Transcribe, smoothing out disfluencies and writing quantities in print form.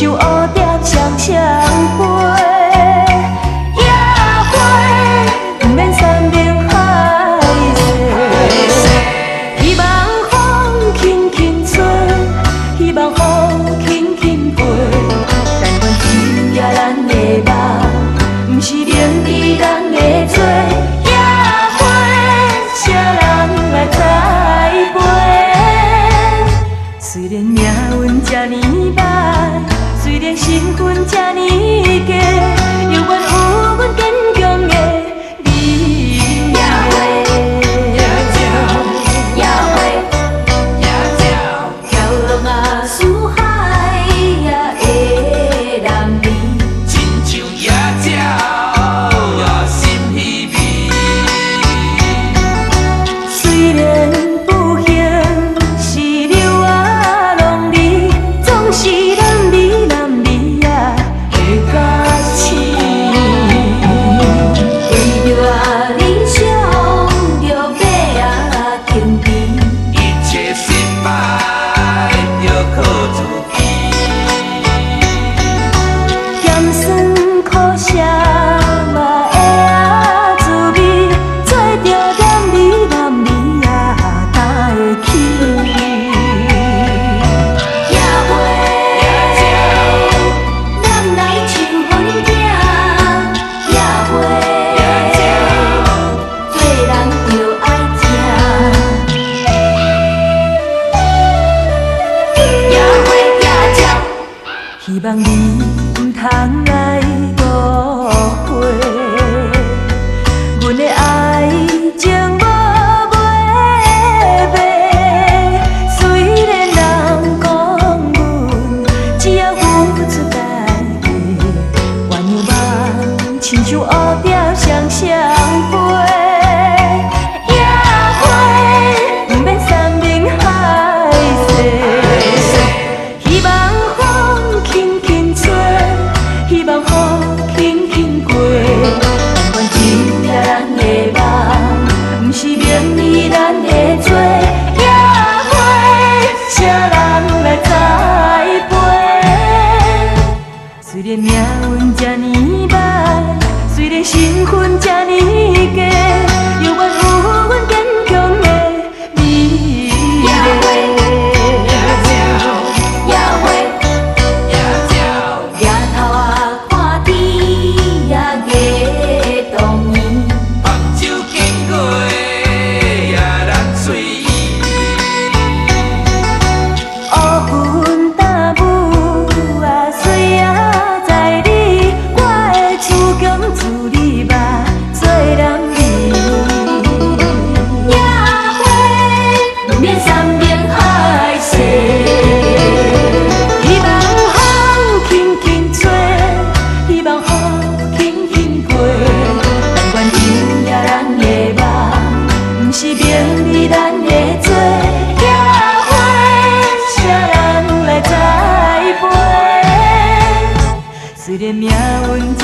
像蝴蝶双双飞。野花不免山明海誓，希望风轻轻吹，希望雨轻轻飞。但愿天也咱的梦，不是另一人的做。野花谁人来栽培？虽然命运这呢歹，虽然身份这呢低，犹原有阮坚强的理念。跳浪啊，四海也会难离，亲像野鸟，心稀微。虽然不幸是柳啊浪里，总是男儿男儿啊会甲醒。为着啊理想，着要啊挺持，一切失败着靠自己。咸酸苦涩嘛会啊滋味，做着男儿男儿啊担会起。野花咱来唱分景，野花做人着爱听。野花野鸟，希望你唔通来误会，阮的爱情无买卖。虽然人讲阮只要付出代价，原有梦亲像蝴蝶双双飞。野花不免山明海誓，希望风轻轻吹，希望雨轻轻过。但愿真也咱的梦，不是名利咱的做。野花谁人来栽培？虽然命运这呢歹，虽然身份这呢低，犹原有阮坚强的理念。抬头啊看天也月动圆，放手经过也人随意。乌云大雾啊，水啊在你，我的厝强自你吧，做男儿。野花不免山明海誓，希望风轻轻吹，希望雨轻轻过。但愿真也咱的梦，不是名利咱的做。野花谁人来栽培？虽然命运